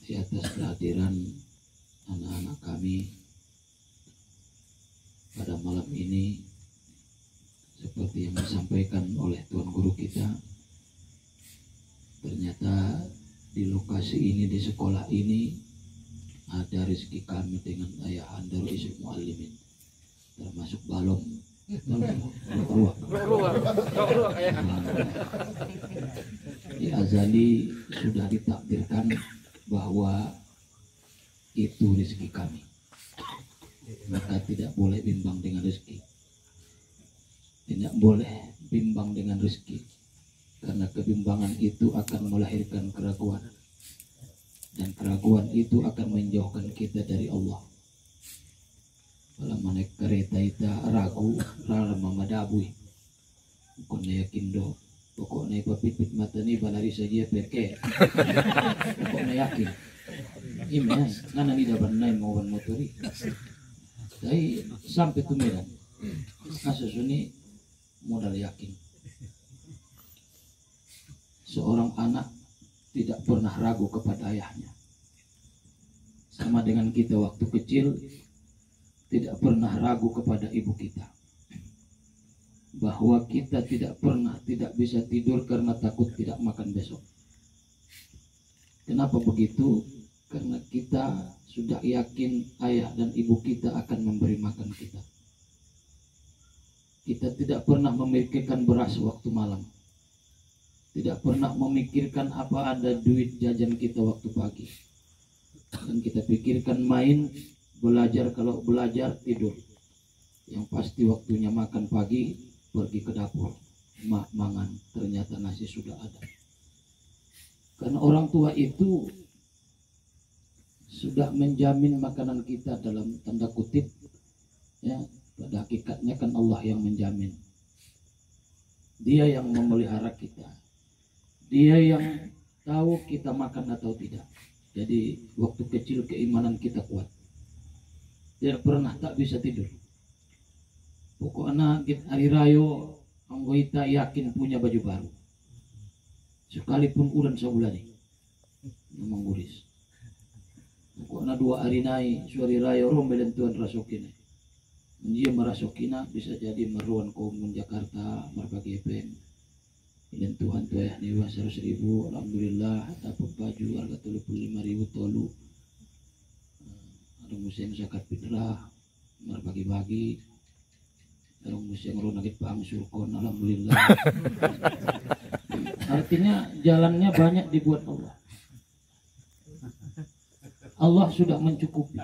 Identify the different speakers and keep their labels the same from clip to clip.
Speaker 1: di atas kehadiran anak-anak kami pada malam ini. Seperti yang disampaikan oleh Tuan Guru kita, ternyata di lokasi ini, di sekolah ini ada rezeki kami dengan ayah anda Isul Muallimin, termasuk balong. Di azali sudah ditakdirkan bahwa itu rezeki kami, maka tidak boleh bimbang dengan rezeki, tidak boleh bimbang dengan rezeki, karena kebimbangan itu akan melahirkan keraguan, dan keraguan itu akan menjauhkan kita dari Allah. Kalau naik kereta itu ragu, rara mamadabui, bukan yakin do, pokoknya papipit mata ni balari saja perke, pokoknya yakin. Ini nana ni dapat naik mawan motori, tapi sampai tu Medan, kasus ini modal yakin. Seorang anak tidak pernah ragu kepada ayahnya, sama dengan kita waktu kecil tidak pernah ragu kepada ibu kita, bahwa kita tidak bisa tidur karena takut tidak makan besok. Kenapa begitu? Karena kita sudah yakin ayah dan ibu kita akan memberi makan kita. Kita tidak pernah memikirkan beras waktu malam, tidak pernah memikirkan apa ada duit jajan kita waktu pagi, dan kita pikirkan main, belajar, kalau belajar tidur. Yang pasti waktunya makan pagi, pergi ke dapur, mangan, ternyata nasi sudah ada. Karena orang tua itu sudah menjamin makanan kita dalam tanda kutip, ya, pada hakikatnya kan Allah yang menjamin. Dia yang memelihara kita, dia yang tahu kita makan atau tidak. Jadi waktu kecil keimanan kita kuat, tidak pernah tak bisa tidur. Pokoknya hari rayo anggota yakin punya baju baru, sekalipun ulan sebulan ini mengguris. Pokoknya 2 hari naik suari rayo rombelen tuan rasukin, dia merasukina bisa jadi meruan komun Jakarta merbagi event. Dan Tuhan tuh ya nih 100.000, alhamdulillah dapat baju harga 35.000 tolu. Ada musim zakat fitrah berbagi-bagi, ada musim runagit paham surkon, alhamdulillah. Artinya jalannya banyak dibuat Allah. Allah sudah mencukupi.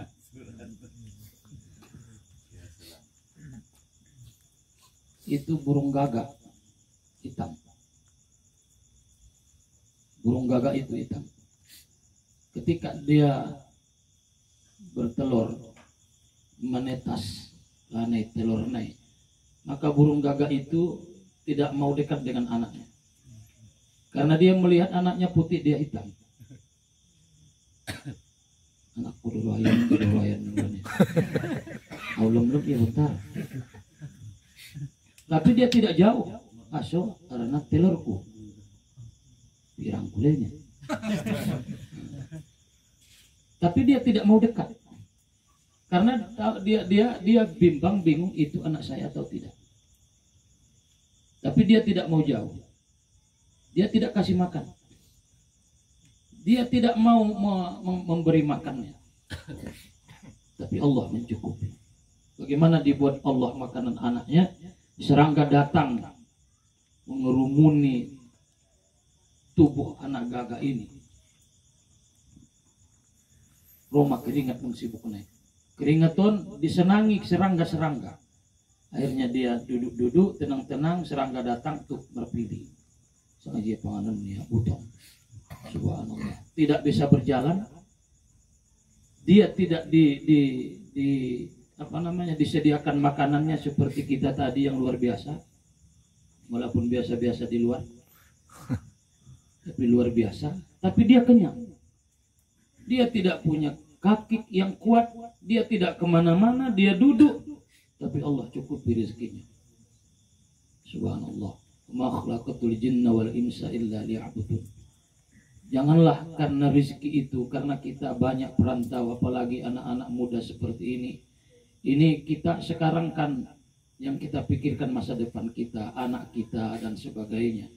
Speaker 1: Itu burung gagak hitam. Burung gagak itu hitam. Ketika dia bertelur, menetas naik telur naik, maka burung gagak itu tidak mau dekat dengan anaknya, karena dia melihat anaknya putih, dia hitam. Anakku dulu ayam Allah belum ya bentar, tapi dia tidak jauh, aso karena telurku pirang kulenya. Tapi dia tidak mau dekat, karena dia bingung itu anak saya atau tidak. Tapi dia tidak mau jauh, dia tidak kasih makan, dia tidak mau memberi makannya. Tapi Allah mencukupi. Bagaimana dibuat Allah makanan anaknya? Serangga datang mengerumuni tubuh anak gagak ini. Roma keringat sibuk naik. Keringaton disenangi serangga-serangga. Akhirnya dia duduk-duduk tenang-tenang, serangga datang tuh berpilih. Sengaja panganan dia utang. Subhanallah. Tidak bisa berjalan. Dia tidak disediakan makanannya seperti kita tadi yang luar biasa. Walaupun biasa-biasa di luar. Tapi luar biasa. Tapi dia kenyang. Dia tidak punya kaki yang kuat, dia tidak kemana-mana, dia duduk, tapi Allah cukupi rezekinya. Subhanallah. Ma khalaqatul jinna wal insa illa liya'budun. Janganlah karena rezeki itu, karena kita banyak perantau, apalagi anak-anak muda seperti ini. Ini kita sekarang kan yang kita pikirkan masa depan kita, anak kita dan sebagainya.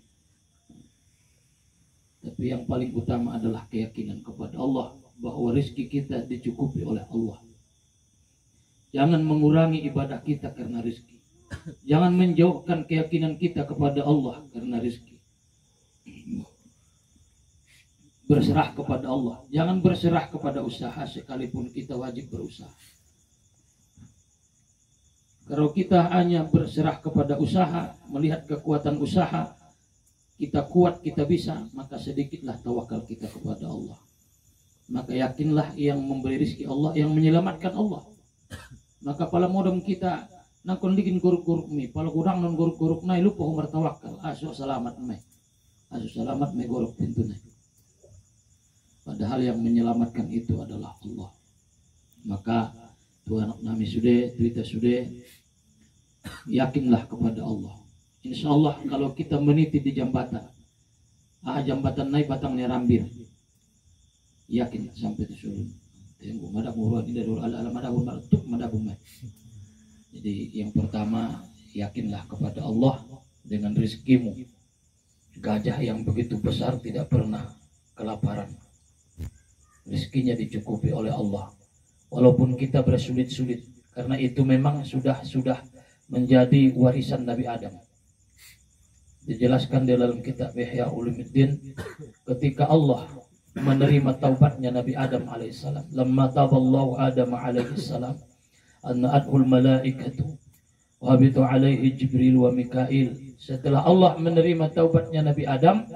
Speaker 1: Tapi yang paling utama adalah keyakinan kepada Allah bahwa rezeki kita dicukupi oleh Allah. Jangan mengurangi ibadah kita karena rezeki. Jangan menjauhkan keyakinan kita kepada Allah karena rezeki. Berserah kepada Allah. Jangan berserah kepada usaha sekalipun kita wajib berusaha. Kalau kita hanya berserah kepada usaha, melihat kekuatan usaha, kita kuat, kita bisa, maka sedikitlah tawakal kita kepada Allah. Maka yakinlah yang memberi rezeki Allah, yang menyelamatkan Allah. Maka pala modom kita nakon bikin guruk-guruk mi, pala kurang non guruk-guruk nai lupa umar tawakal, asu selamat me guruk pintu nai. Padahal yang menyelamatkan itu adalah Allah. Maka Tuhan nami sudah, kita sudah, yakinlah kepada Allah. Insya Allah kalau kita meniti di jambatan, jambatan naik batangnya rambir, yakin sampai ke surga. Tengok madak muruan ini dari alam madak bumai. Jadi yang pertama, yakinlah kepada Allah dengan rezekimu. Gajah yang begitu besar tidak pernah kelaparan. Rezekinya dicukupi oleh Allah. Walaupun kita bersulit-sulit, karena itu memang sudah menjadi warisan Nabi Adam. Dijelaskan di dalam kitab Ihya Ulumuddin, ketika Allah menerima taubatnya Nabi Adam alaihissalam, lamma taballahu Adam alaihissalam, anna'atul malaikatu wa habitu alaihi Jibril wa Mikail. Setelah Allah menerima taubatnya Nabi Adam,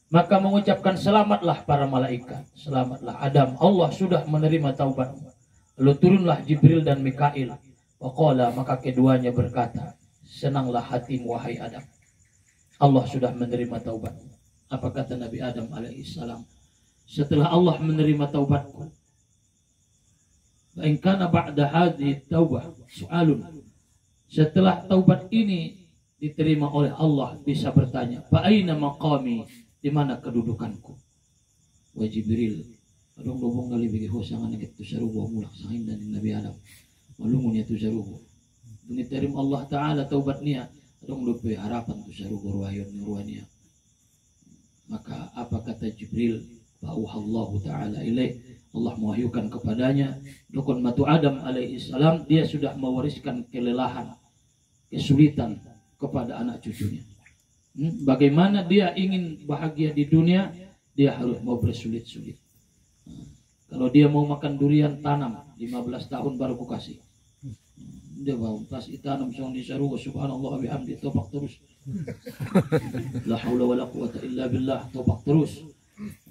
Speaker 1: maka mengucapkan selamatlah para malaikat, selamatlah Adam, Allah sudah menerima taubatmu. Lalu turunlah Jibril dan Mikail. Waqala, maka keduanya berkata, senanglah hatimu wahai Adam, Allah sudah menerima taubatmu. Apa kata Nabi Adam alaihissalam? Setelah Allah menerima taubatku, in kana ba'da hadhihi taubah soalun, setelah taubat ini diterima oleh Allah, bisa bertanya, fa aina maqami, di mana kedudukanku? Wa Jibril, adong dobong kali bagi hosangan itu sarubo mulak sahin dan Nabi Adam. Malumun itu sarubo. Diterima Allah Taala taubatnya, adong lupa harapan tu sarubo ruayon ruania. Maka apa kata Jibril? Ba'uhallahu Taala ilaih, Allah mewahyukan kepadanya, dukun matu Adam alaihissalam, dia sudah mewariskan kelelahan, kesulitan kepada anak cucunya. Bagaimana dia ingin bahagia di dunia, dia harus mau bersulit-sulit. Kalau dia mau makan durian, tanam 15 tahun baru ku kasih. Dia mau pas itanam song di saru, subhanallah bihamdi, topak terus. La haula wala quwata illa billah, topak terus.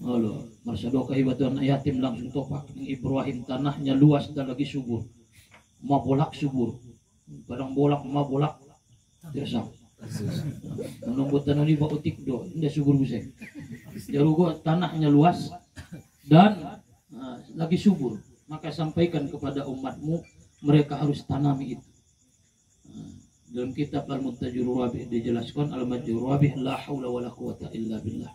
Speaker 1: Allah, marsado kahibatan yatim langsung topak. Ibrahim tanahnya luas dan lagi subur. Mabolak subur. Padang bolak mabolak tersam. Menunggu tanah ini bau tikdo, dia subur buseng. Jarugo tanahnya luas dan lagi subur. Maka sampaikan kepada umatmu, mereka harus tanami itu. Dalam kitab Al-Muntajir Rabih dijelaskan, Al-Muntajir Rabih la haula wala quwata illa billah.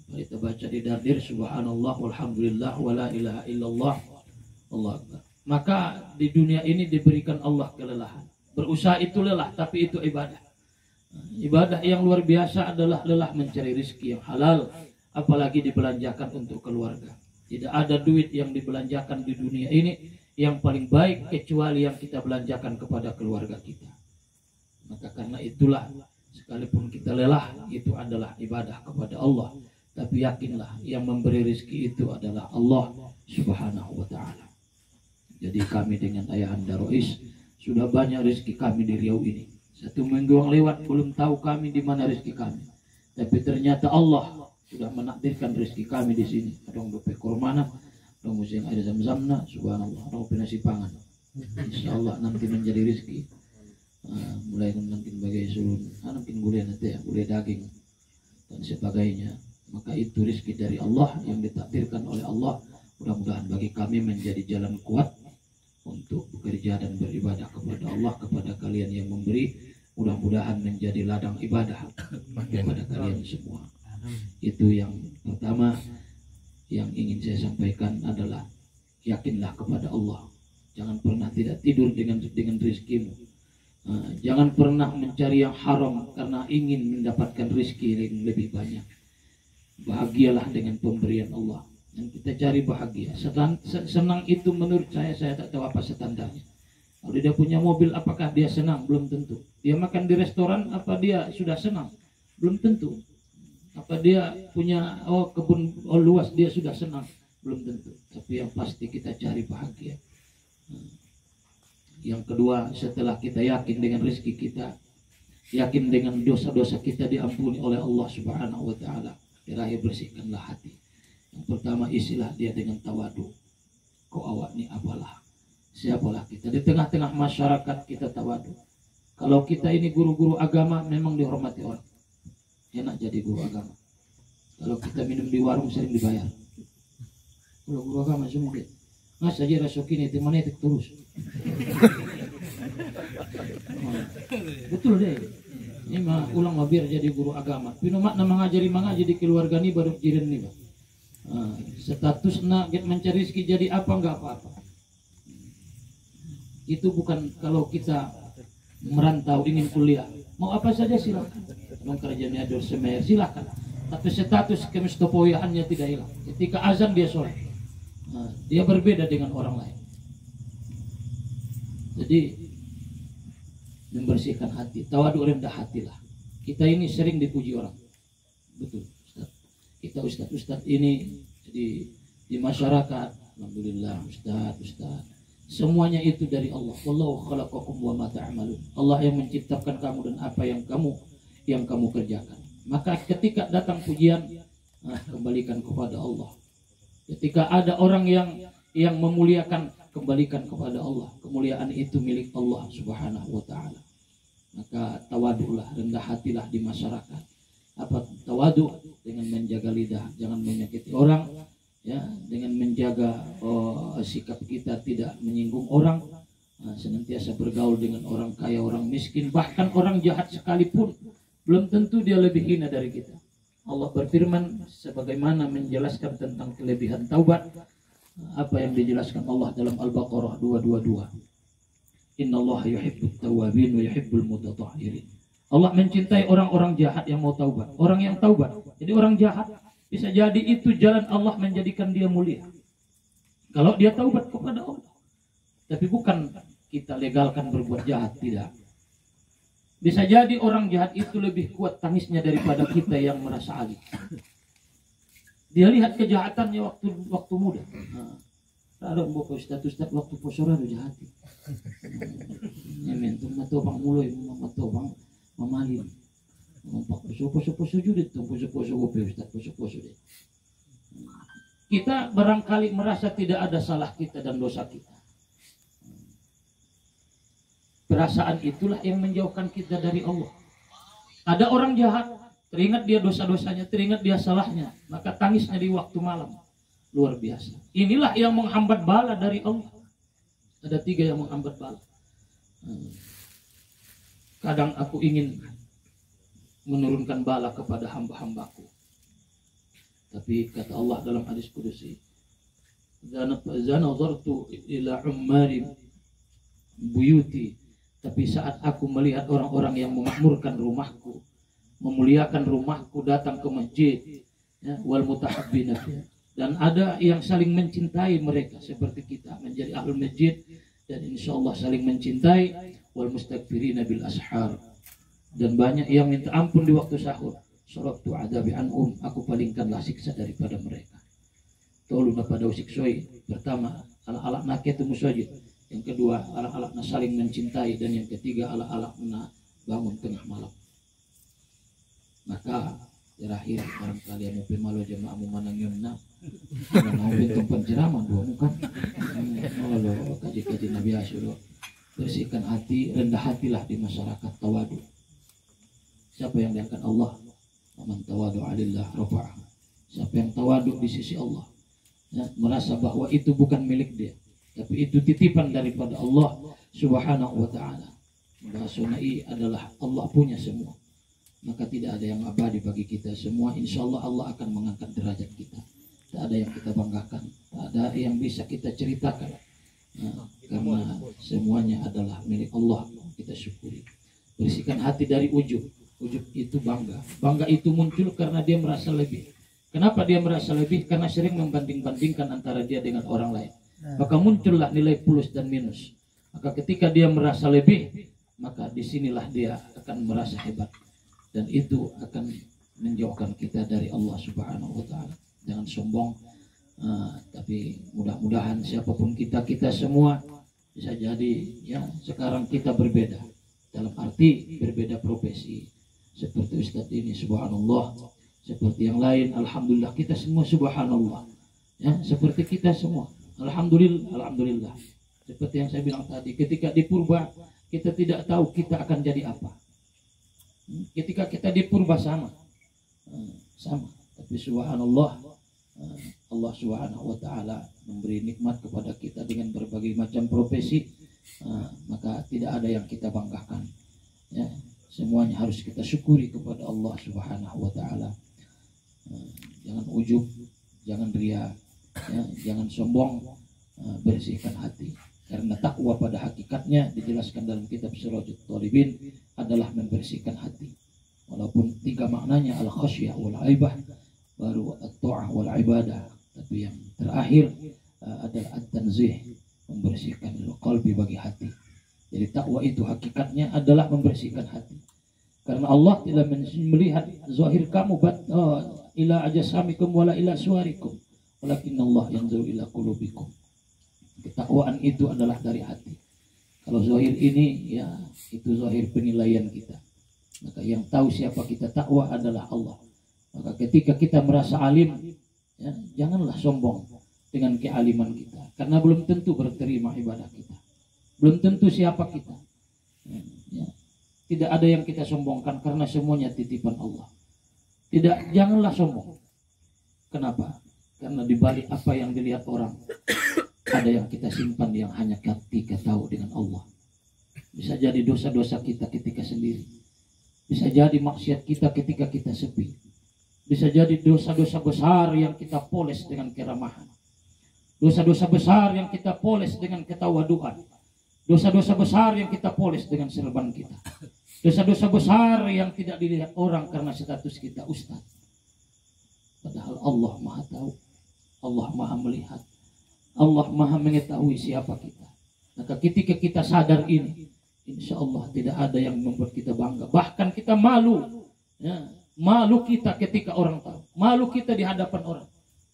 Speaker 1: Kita baca di dardir, subhanallah walhamdulillah wala ilaha illallah Allah Akbar. Maka di dunia ini diberikan Allah kelelahan. Berusaha itu lelah, tapi itu ibadah. Ibadah yang luar biasa adalah lelah mencari rezeki yang halal, apalagi dibelanjakan untuk keluarga. Tidak ada duit yang dibelanjakan di dunia ini yang paling baik kecuali yang kita belanjakan kepada keluarga kita. Maka karena itulah, sekalipun kita lelah, itu adalah ibadah kepada Allah. Tapi yakinlah yang memberi rezeki itu adalah Allah Subhanahu wa Ta'ala. Jadi kami dengan Ayahanda Rois sudah banyak rezeki kami di Riau ini. 1 minggu yang lewat belum tahu kami di mana rezeki kami. Tapi ternyata Allah sudah menakdirkan rezeki kami di sini. Adong dope kormana, adong musim air zam-zamna, subhanallah, adong nasi pangan. Insyaallah nanti menjadi rezeki. Mulai nanti bagai sulun, nanti gulai nanti ya, gulai daging dan sebagainya. Maka itu rezeki dari Allah yang ditakdirkan oleh Allah. Mudah-mudahan bagi kami menjadi jalan kuat untuk bekerja dan beribadah kepada Allah, kepada kalian yang memberi. Mudah-mudahan menjadi ladang ibadah kepada kalian semua. Itu yang pertama yang ingin saya sampaikan adalah yakinlah kepada Allah. Jangan pernah tidak tidur dengan rezekimu. Jangan pernah mencari yang haram karena ingin mendapatkan rezeki yang lebih banyak. Bahagialah dengan pemberian Allah. Dan kita cari bahagia. Senang itu menurut saya tak tahu apa standarnya. Kalau dia punya mobil, apakah dia senang? Belum tentu. Dia makan di restoran, apa dia sudah senang? Belum tentu. Apa dia punya kebun luas, dia sudah senang? Belum tentu. Tapi yang pasti kita cari bahagia. Yang kedua, setelah kita yakin dengan rezeki kita, yakin dengan dosa-dosa kita diampuni oleh Allah Subhanahu wa taala, terakhir bersihkanlah hati. Yang pertama, isilah dia dengan tawadu. Kau awak ni apalah? Siapalah kita? Di tengah-tengah masyarakat kita tawadu. Kalau kita ini guru-guru agama memang dihormati orang. Enak jadi guru agama. Kalau kita minum di warung sering dibayar. Kalau guru agama semua gitu. Nggak saja rasokin itu mana itu terus. Betul deh. Ini mah ulang mah biar jadi guru agama. Pino mak nama ngajari di keluarga ni baru jiran nih bang. Status nak mencari rezeki jadi apa enggak apa-apa. Itu bukan kalau kita merantau ingin kuliah. Mau apa saja silakan. Mau kerjanya dosemer silakan. Tapi status kemistopoyaannya tidak hilang. Ketika azan dia sholat. Dia berbeda dengan orang lain. Jadi membersihkan hati, tawadu rendah hatilah. Kita ini sering dipuji orang, betul. Ustaz. Kita ustaz ini di masyarakat, alhamdulillah ustaz. Semuanya itu dari Allah. Wallahu khalaqakum wa ma ta'malun. Allah yang menciptakan kamu dan apa yang kamu kerjakan. Maka ketika datang pujian, kembalikan kepada Allah. Ketika ada orang yang memuliakan, kembalikan kepada Allah. Kemuliaan itu milik Allah Subhanahu wa taala. Maka tawadulah, rendah hatilah di masyarakat. Apa tawadu? Dengan menjaga lidah, jangan menyakiti orang, ya, dengan menjaga sikap kita tidak menyinggung orang, senantiasa bergaul dengan orang kaya, orang miskin, bahkan orang jahat sekalipun belum tentu dia lebih hina dari kita. Allah berfirman sebagaimana menjelaskan tentang kelebihan taubat, apa yang dijelaskan Allah dalam Al-Baqarah 222. Innallaha yuhibbut tawwabin wa yuhibbul mutatahhirin. Allah mencintai orang-orang jahat yang mau taubat, orang yang taubat. Jadi orang jahat bisa jadi itu jalan Allah menjadikan dia mulia. Kalau dia taubat kepada Allah. Tapi bukan kita legalkan berbuat jahat, tidak. Bisa jadi orang jahat itu lebih kuat tangisnya daripada kita yang merasa alim. Dia lihat kejahatannya waktu muda. Ada mbok ustaz waktu posora udah jahat. Nyemen tuh matobang mulai matobang mamalim. Ngompak poso judit tuh poso gope ustaz poso deh. Kita barangkali merasa tidak ada salah kita dan dosa kita. Perasaan itulah yang menjauhkan kita dari Allah. Ada orang jahat, teringat dia dosa-dosanya, teringat dia salahnya, maka tangisnya di waktu malam. Luar biasa. Inilah yang menghambat bala dari Allah. Ada 3 yang menghambat bala. Kadang aku ingin menurunkan bala kepada hamba-hambaku. Tapi kata Allah dalam hadis kudusi, "Zanazartu ila ummari buyuti." Tapi saat aku melihat orang-orang yang memakmurkan rumahku, memuliakan rumahku, datang ke masjid, ya, wal mutahabbina, dan ada yang saling mencintai mereka seperti kita menjadi ahlul masjid, dan insyaallah saling mencintai, wal mustaghfirina bil ashar, dan banyak yang minta ampun di waktu sahur. Suratu adabi anhum, aku palingkanlah siksa daripada mereka. Tolong pada usiksoi. Pertama, ala-ala naketu musajid. Yang kedua, ala-ala saling mencintai, dan yang ketiga ala-ala bangun tengah malam. Maka terakhir barangkali yang malu jemaah manang yumna mau bentuk penceramah dua muka. Kalau kaji-kaji Nabi Asyuro, bersihkan hati, rendah hatilah di masyarakat, tawadu. Siapa yang diangkat Allah? Man tawadu alillah rafa'ah. Siapa yang tawadu di sisi Allah, ya, merasa bahwa itu bukan milik dia, tapi itu titipan daripada Allah Subhanahu wa ta'ala. Bahasa adalah Allah punya semua. maka tidak ada yang abadi bagi kita semua. Insya Allah Allah akan mengangkat derajat kita. Tak ada yang kita banggakan, tak ada yang bisa kita ceritakan. Nah, karena semuanya adalah milik Allah, kita syukuri. Bersihkan hati dari ujub. Ujub itu bangga. Bangga itu muncul karena dia merasa lebih. Kenapa dia merasa lebih? Karena sering membanding-bandingkan antara dia dengan orang lain. Maka muncullah nilai plus dan minus. Maka ketika dia merasa lebih, maka disinilah dia akan merasa hebat. Dan itu akan menjauhkan kita dari Allah Subhanahu wa Ta'ala. Jangan sombong, tapi mudah-mudahan siapapun kita semua bisa jadi ya sekarang kita berbeda dalam arti berbeda profesi. Seperti Ustadz ini subhanallah, seperti yang lain alhamdulillah, kita semua subhanallah ya, seperti kita semua alhamdulillah. Seperti yang saya bilang tadi, ketika di purba kita tidak tahu kita akan jadi apa. Ketika kita di purba sama, tapi subhanallah, Allah Subhanahu wa Ta'ala memberi nikmat kepada kita dengan berbagai macam profesi, maka tidak ada yang kita banggakan ya, semuanya harus kita syukuri kepada Allah Subhanahu wa Ta'ala. Jangan ujub, jangan ria ya, jangan sombong, bersihkan hati. Karena takwa pada hakikatnya dijelaskan dalam kitab Sirajut Thalibin adalah membersihkan hati. Walaupun 3 maknanya al-khasyah wal aibah, baru at-ta'ah wal ibadah, tapi yang terakhir adalah at-tanzih, membersihkan qalbi bagi hati. Jadi takwa itu hakikatnya adalah membersihkan hati. Karena Allah tidak melihat zahir kamu ila ajsamikum wala ila suwarikum, walakin Allah yanzuru ila qulubikum. Ketakwaan itu adalah dari hati. Kalau zahir ini ya itu zahir penilaian kita. Maka yang tahu siapa kita takwa adalah Allah. Maka ketika kita merasa alim ya, janganlah sombong dengan kealiman kita, karena belum tentu berterima ibadah kita, belum tentu siapa kita ya. Tidak ada yang kita sombongkan karena semuanya titipan Allah. Janganlah sombong. Kenapa? Karena di balik apa yang dilihat orang ada yang kita simpan yang hanya kita tahu dengan Allah. Bisa jadi dosa-dosa kita ketika sendiri, bisa jadi maksiat kita ketika kita sepi, bisa jadi dosa-dosa besar yang kita poles dengan keramahan, dosa-dosa besar yang kita poles dengan ketawaduan, dosa-dosa besar yang kita poles dengan serban kita, dosa-dosa besar yang tidak dilihat orang karena status kita ustaz. Padahal Allah Maha tahu, Allah Maha melihat, Allah Maha mengetahui siapa kita. Maka ketika kita sadar ini, insya Allah tidak ada yang membuat kita bangga. Bahkan kita malu ya. Malu kita ketika orang tahu, malu kita di hadapan orang.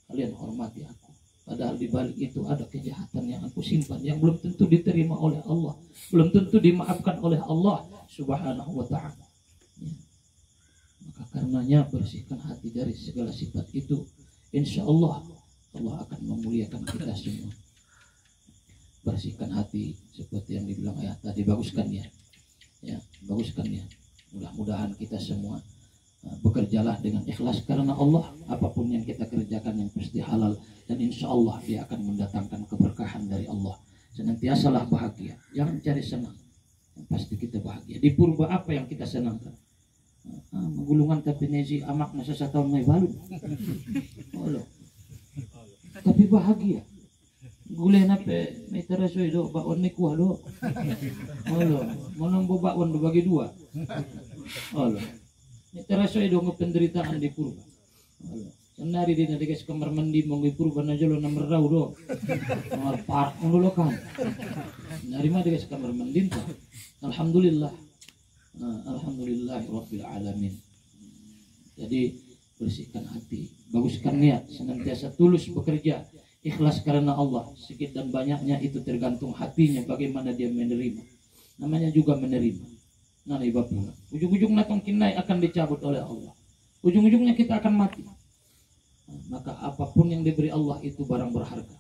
Speaker 1: Kalian hormati aku, padahal di balik itu ada kejahatan yang aku simpan, yang belum tentu diterima oleh Allah, belum tentu dimaafkan oleh Allah Subhanahu wa Ta'ala ya. Maka karenanya bersihkan hati dari segala sifat itu, insya Allah Allah akan memuliakan kita semua. Bersihkan hati seperti yang dibilang ayat tadi, baguskan ya, baguskan ya. Mudah-mudahan kita semua bekerjalah dengan ikhlas karena Allah. Apapun yang kita kerjakan yang pasti halal, dan insya Allah dia akan mendatangkan keberkahan dari Allah. Senantiasalah bahagia, jangan cari senang, yang pasti kita bahagia. Di purba apa yang kita senangkan? Menggulungan tapi nezi amak nasa 1 tahun may balu. Tapi bahagia. Gulay na pe may tarasoy do baon ni kuha do. Manong babaon do bagi 2. May tarasoy do ng penderitaan di purba. Sanari din na di kasi kamar mandi mong purba na jalo na meraw do. Mga park ng lulukan. Narima di kasi kamar mandi ta. Alhamdulillah. Alhamdulillah Rabbil Alamin. Jadi bersihkan hati, baguskan niat, senantiasa tulus bekerja, ikhlas karena Allah. Sedikit dan banyaknya itu tergantung hatinya bagaimana dia menerima. Namanya juga menerima. Nah, ibabuna. Ujung-ujung natong kinai akan dicabut oleh Allah. Ujung-ujungnya kita akan mati. Maka apapun yang diberi Allah itu barang berharga.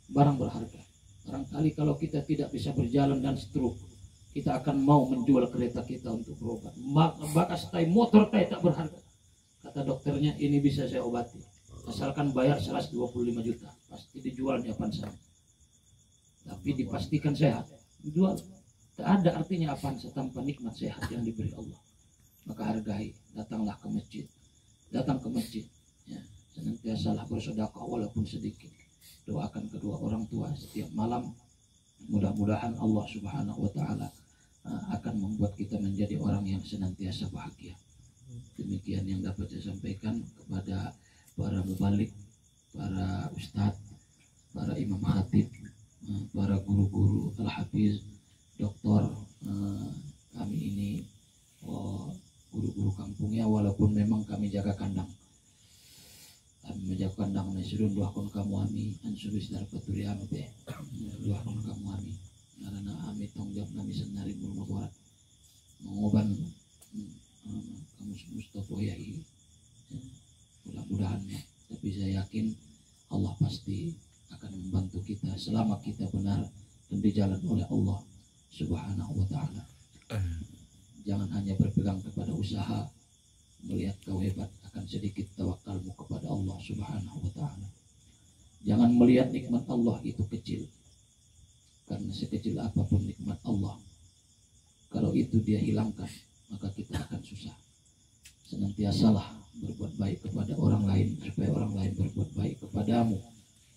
Speaker 1: Barang berharga. Barangkali kalau kita tidak bisa berjalan dan stroke, kita akan mau menjual kereta kita untuk berobat. Bakas tai motor tai tak berharga. Kata dokternya, ini bisa saya obati asalkan bayar 125 juta. Pasti dijualnya Avanza. Tapi dipastikan sehat. Dijual. Tak ada artinya Avanza tanpa nikmat sehat yang diberi Allah. maka hargai, datanglah ke masjid, datang ke masjid, ya. Senantiasalah bersedekah walaupun sedikit. Doakan kedua orang tua setiap malam. Mudah-mudahan Allah Subhanahu wa Ta'ala akan membuat kita menjadi orang yang senantiasa bahagia. Demikian yang dapat saya sampaikan kepada para mubalik, para ustadz, para imam khatib, para guru-guru al-hafiz, doktor, kami ini guru-guru kampungnya, walaupun memang kami jaga kandang. Kami menjaga kandang nasurun duahkon kamu ami ansuris dari paturi ampe duahkon kamu ami karena ami tongjok kami senari bermabuat mengoban kamu Mustafa Yai. Mudah-mudahan, tapi saya yakin Allah pasti akan membantu kita selama kita benar dan di jalan oleh Allah Subhanahu wa Ta'ala. Jangan hanya berpegang kepada usaha, melihat kau hebat, akan sedikit tawakalmu kepada Allah Subhanahu wa Ta'ala. Jangan melihat nikmat Allah itu kecil, karena sekecil apapun nikmat Allah, kalau itu dia hilangkan, maka kita akan susah. Senantiasalah berbuat baik kepada orang lain, supaya orang lain berbuat baik kepadamu.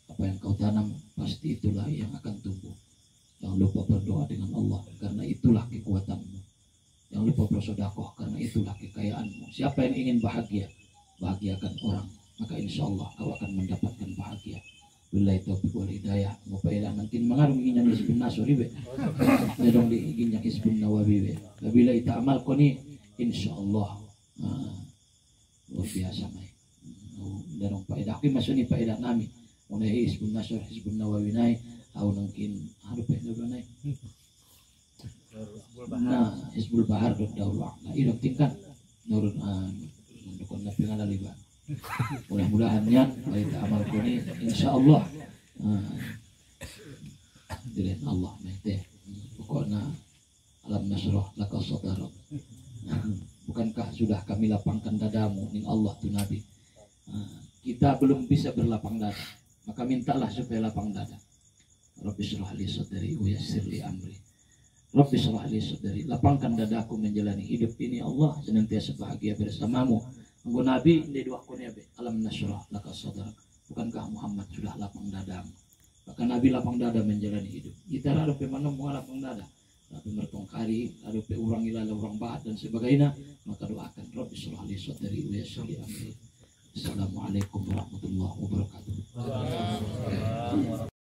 Speaker 1: Apa yang kau tanam, pasti itulah yang akan tumbuh. Jangan lupa berdoa dengan Allah, karena itulah kekuatanmu. Jangan lupa bersedekah, karena itulah kekayaanmu. Siapa yang ingin bahagia, bahagiakan orang, maka insya Allah kau akan mendapatkan bahagia. Billahi taufiq wal hidayah. Mupailah nanti mengarung ingin Hizbun Nasri be. Dedong di ingin Hizbun Nawawi be. Bila ita amal koni insya Allah luar biasa mai. Dedong faedah ki masuni faedah nami. Unai Hizbun Nasr, Hizbun Nawawi nai au nangkin harup dedong nai. Nah, Hizbul Bahar Daullah. Nah, irok tingkat nurun mendukung nabi ngalaliba. Mudah-mudahan ya baik amal kuni insya Allah dilihat Allah mete pokoknya alam nasroh laka sadarok. Bukankah sudah kami lapangkan dadamu ning Allah tu Nabi. Kita belum bisa berlapang dada, maka mintalah supaya lapang dada. Rabbi shrah li sadri wa yassir li amri. Rabbi shrah li sadri, lapangkan dadaku menjalani hidup ini Allah, senantiasa bahagia bersamamu. Anggo Nabi di dua kunia be alam nasrah laka sadrak. Bukankah Muhammad sudah lapang dadamu? Maka Nabi lapang dada menjalani hidup. Kita lalu pe mana mau lapang dada, lalu mertongkari, lalu pe urang ilala urang bahat dan sebagainya. Maka doakan Rabbi shrah li sadri wa yassir li amri. Assalamualaikum warahmatullahi wabarakatuh.